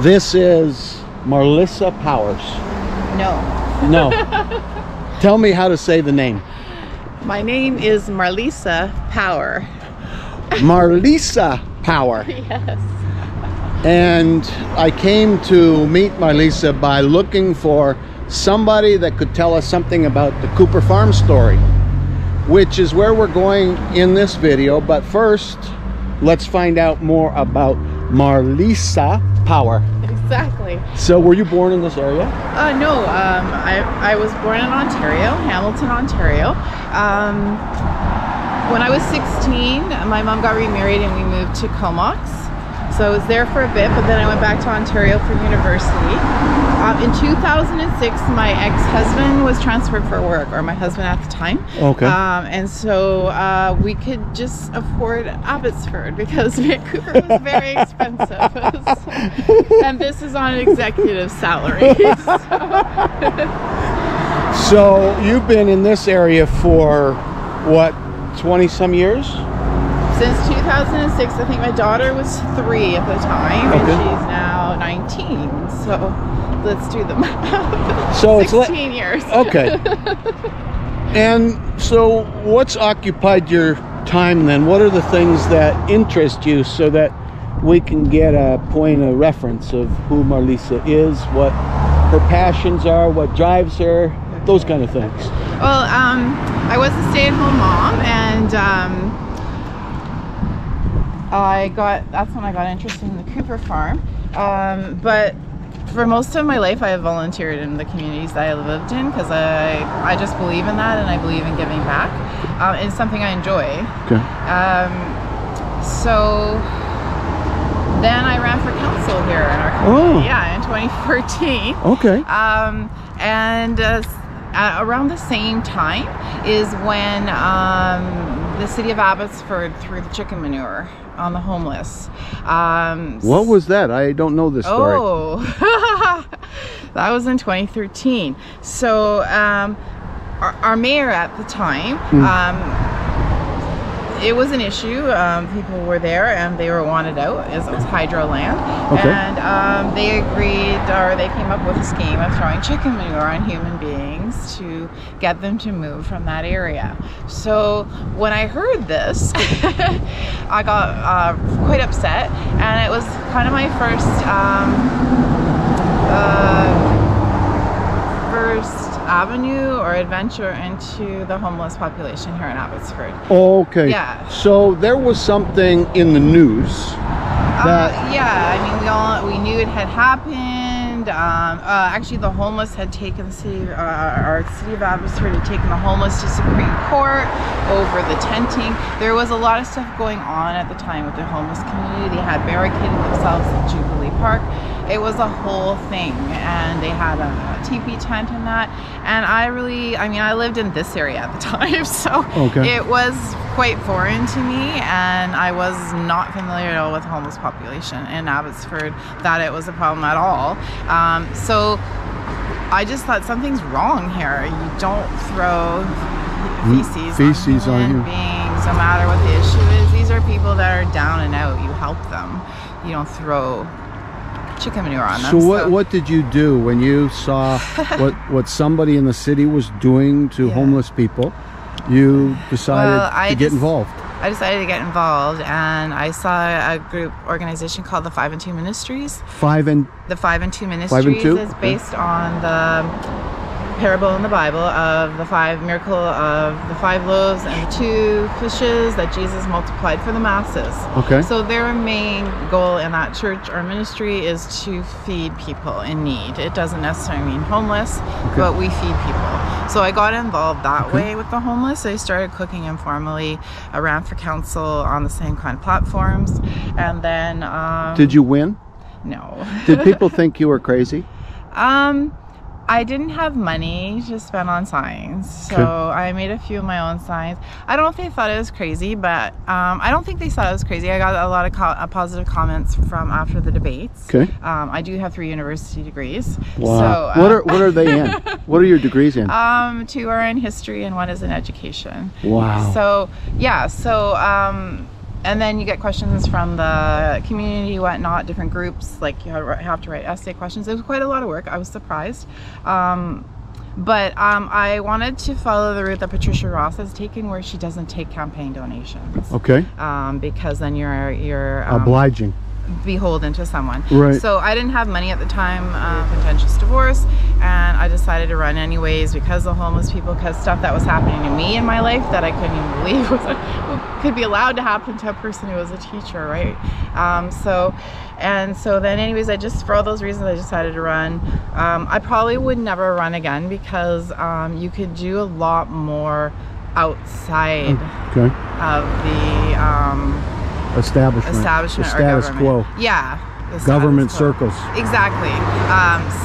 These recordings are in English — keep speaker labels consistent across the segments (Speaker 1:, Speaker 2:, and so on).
Speaker 1: This is Marlisa Powers.
Speaker 2: No.
Speaker 1: No. Tell me how to say the name.
Speaker 2: My name is Marlisa Power.
Speaker 1: Marlisa Power.
Speaker 2: Yes.
Speaker 1: And I came to meet Marlisa by looking for somebody that could tell us something about the Cooper Farm story, which is where we're going in this video. But first, let's find out more about Marlisa Power.
Speaker 2: Exactly.
Speaker 1: So were you born in this area?
Speaker 2: No, I was born in Ontario, Hamilton, Ontario. When I was 16, my mom got remarried and we moved to Comox. So I was there for a bit, but then I went back to Ontario for university. In 2006, my ex-husband was transferred for work, or my husband at the time.
Speaker 1: Okay.
Speaker 2: And so we could just afford Abbotsford because Vancouver was very expensive. And this is on an executive salary.
Speaker 1: So you've been in this area for, what, 20 some years?
Speaker 2: Since 2006, I think my daughter was 3 at the time, and she's now 19. So let's do the math. So 16 years.
Speaker 1: Okay. And so what's occupied your time then? What are the things that interest you so that we can get a point of reference of who Marlisa is, what her passions are, what drives her, those kind of things?
Speaker 2: Well, I was a stay-at-home mom, and that's when I got interested in the Cooper Farm. But for most of my life I have volunteered in the communities that I lived in because I just believe in that, and I believe in giving back. It's something I enjoy. Okay. So then I ran for council here in our community, in 2014.
Speaker 1: Okay.
Speaker 2: And around the same time is when the city of Abbotsford threw the chicken manure on the homeless.
Speaker 1: What was that? I don't know this story.
Speaker 2: Oh, that was in 2013. So our mayor at the time, it was an issue. People were there and they were wanted out, as it was hydro land. Okay. And they agreed, or they came up with a scheme of throwing chicken manure on human beings to get them to move from that area. So when I heard this, I got quite upset, and it was kind of my first avenue or adventure into the homeless population here in Abbotsford.
Speaker 1: Okay.
Speaker 2: Yeah.
Speaker 1: So there was something in the news that...
Speaker 2: yeah, I mean, we knew it had happened. Actually, the homeless had taken our city of Abbotsford had taken the homeless to Supreme Court over the tenting. There was a lot of stuff going on at the time with the homeless community. They had barricaded themselves at Jubilee Park. It was a whole thing, and they had a teepee tent and that. And I lived in this area at the time, so it was quite foreign to me, and I was not familiar at all with the homeless population in Abbotsford, that it was a problem at all. So I just thought something's wrong here. You don't throw feces on human beings, no matter what the issue is. These are people that are down and out. You help them. You don't throw chicken manure on them.
Speaker 1: So what did you do when you saw what somebody in the city was doing to homeless people? You decided to get involved.
Speaker 2: I decided to get involved, and I saw a organization called the 5 and 2 Ministries. The 5 and 2 Ministries is based on the parable in the Bible of the miracle of the 5 loaves and the 2 fishes that Jesus multiplied for the masses. Okay. So their main goal in that church or ministry is to feed people in need. It doesn't necessarily mean homeless, but we feed people. So I got involved that way with the homeless. I started cooking informally. I ran for council on the same kind of platforms, and then
Speaker 1: did you win?
Speaker 2: No.
Speaker 1: Did people think you were crazy?
Speaker 2: I didn't have money to spend on signs, so I made a few of my own signs. I don't know if they thought it was crazy, but I don't think they thought it was crazy. I got a lot of positive comments from after the debates. Okay. I do have 3 university degrees.
Speaker 1: Wow. So, what are they in? What are your degrees in? 2
Speaker 2: are in history and 1 is in education.
Speaker 1: Wow.
Speaker 2: So yeah, so And then you get questions from the community, whatnot, different groups, like you have to write essay questions. It was quite a lot of work. I was surprised. But I wanted to follow the route that Patricia Ross has taken, where she doesn't take campaign donations.
Speaker 1: Okay.
Speaker 2: Because then you're
Speaker 1: obliging,
Speaker 2: beholden to someone.
Speaker 1: Right.
Speaker 2: So I didn't have money at the time, contentious divorce, and I decided to run anyways because of homeless people, because stuff that was happening to me in my life that I couldn't even believe could be allowed to happen to a person who was a teacher, right? So then anyways, for all those reasons I decided to run. I probably would never run again because you could do a lot more outside of the establishment
Speaker 1: the status quo.
Speaker 2: Yeah.
Speaker 1: Government circles.
Speaker 2: Exactly.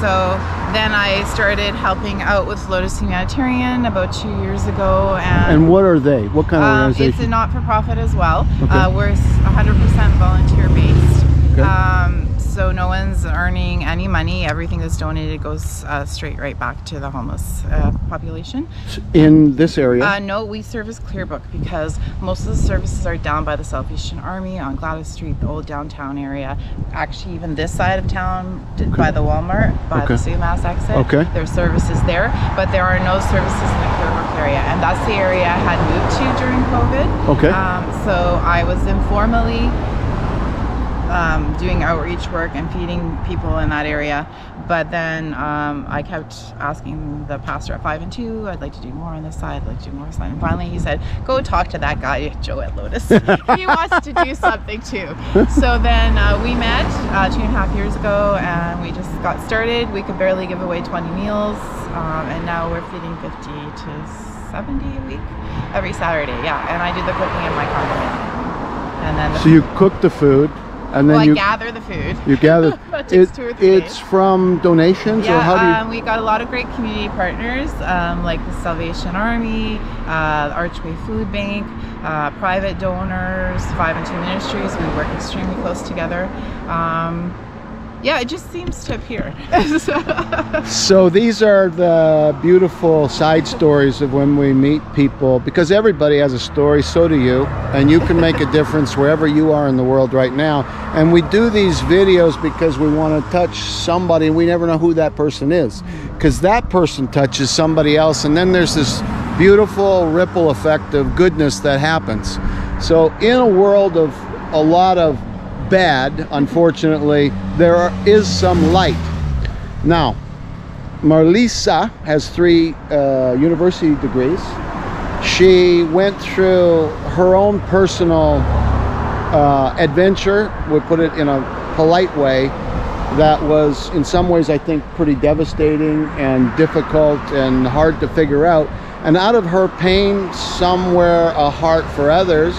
Speaker 2: So then I started helping out with Lotus Humanitarian about 2 years ago. And
Speaker 1: what are they? What kind of organization?
Speaker 2: It's a not-for-profit as well.
Speaker 1: Okay.
Speaker 2: We're 100% volunteer-based.
Speaker 1: Okay.
Speaker 2: So no one's earning any money. Everything that's donated goes straight right back to the homeless population.
Speaker 1: In this area?
Speaker 2: No, we service Clearbrook because most of the services are down by the Salvation Army on Gladys Street, the old downtown area. Actually, even this side of town, by the Walmart, by the Sumas exit.
Speaker 1: Okay.
Speaker 2: There's services there, but there are no services in the Clearbrook area, and that's the area I had moved to during COVID.
Speaker 1: Okay.
Speaker 2: So I was informally doing outreach work and feeding people in that area, but then I kept asking the pastor at 5 and 2, I'd like to do more on this side, I'd like to do more on this side, and finally he said, go talk to that guy Joe at Lotus. He wants to do something too. So then we met 2.5 years ago, and we just got started. We could barely give away 20 meals, and now we're feeding 50 to 70 a week every Saturday. Yeah, and I do the cooking in my condominium. And then
Speaker 1: so you cook the food, and then
Speaker 2: I gather the food.
Speaker 1: You gather.
Speaker 2: That takes 2 or 3 days.
Speaker 1: It's from donations,
Speaker 2: yeah,
Speaker 1: or how do you?
Speaker 2: We got a lot of great community partners, like the Salvation Army, the Archway Food Bank, private donors, 5 and 2 Ministries. We work extremely close together. Yeah, it just seems to appear.
Speaker 1: So these are the beautiful side stories of when we meet people, because everybody has a story, so do you, and you can make a difference wherever you are in the world right now. And we do these videos because we want to touch somebody, and we never know who that person is, because that person touches somebody else, and then there's this beautiful ripple effect of goodness that happens. So in a world of a lot of bad, unfortunately, there is some light. Now, Marlisa has 3 university degrees. She went through her own personal adventure, we'll put it in a polite way, that was in some ways I think pretty devastating and difficult and hard to figure out. And out of her pain, somewhere a heart for others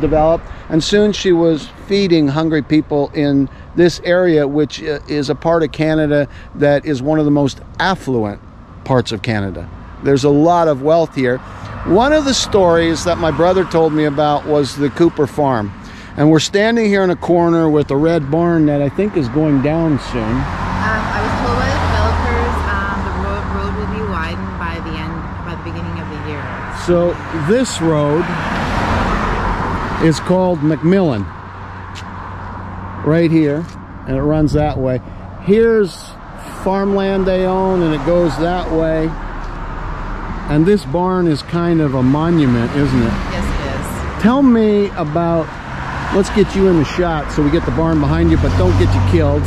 Speaker 1: developed. And soon she was feeding hungry people in this area, which is a part of Canada that is one of the most affluent parts of Canada. There's a lot of wealth here. One of the stories that my brother told me about was the Cooper Farm. And we're standing here in a corner with a red barn that I think is going down soon.
Speaker 2: I was told by the developers the road will be widened by the beginning of the year.
Speaker 1: So this road is called McMillan, right here, and it runs that way. Here's farmland they own, and it goes that way. And this barn is kind of a monument, isn't it?
Speaker 2: Yes, it is.
Speaker 1: Tell me about, let's get you in the shot so we get the barn behind you, but don't get you killed.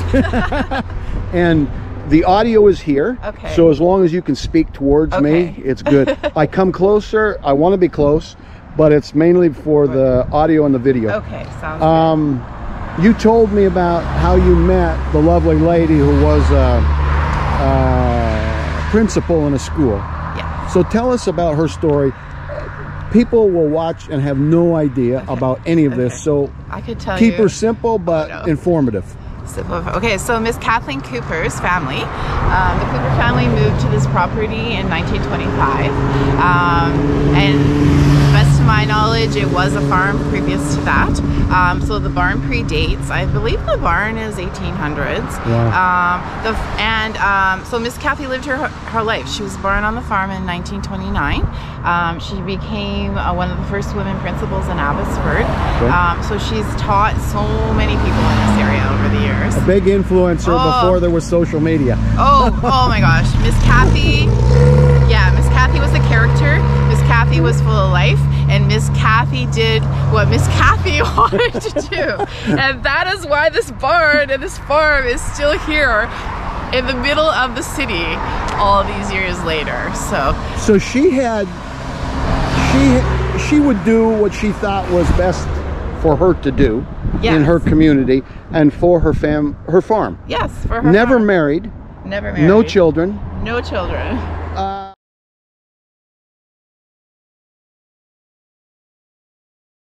Speaker 1: And the audio is here, so as long as you can speak towards me, it's good. I come closer, I want to be close, but it's mainly for the audio and the video.
Speaker 2: Okay, sounds good.
Speaker 1: You told me about how you met the lovely lady who was a principal in a school.
Speaker 2: Yeah.
Speaker 1: So tell us about her story. People will watch and have no idea about any of this, so
Speaker 2: I could tell
Speaker 1: keep her simple but informative.
Speaker 2: Okay, so Miss Kathleen Cooper's family, the Cooper family moved to this property in 1925, and best of my knowledge, it was a farm previous to that. So the barn predates. I believe the barn is 1800s.
Speaker 1: Wow.
Speaker 2: So Miss Kathy lived her life. She was born on the farm in 1929. She became one of the first women principals in Abbotsford.
Speaker 1: Okay.
Speaker 2: So she's taught so many people in this area over the years.
Speaker 1: A big influencer before there was social media.
Speaker 2: Oh my gosh. Miss Kathy, Miss Kathy was a character. Miss Kathy was full of life, and Miss Kathy did what Miss Kathy wanted to do. And that is why this barn and this farm is still here in the middle of the city all these years later. So she would do what she thought was best for her to do in her community and for her farm. Yes, for her
Speaker 1: Never
Speaker 2: farm.
Speaker 1: married.
Speaker 2: Never married.
Speaker 1: No children.
Speaker 2: No children.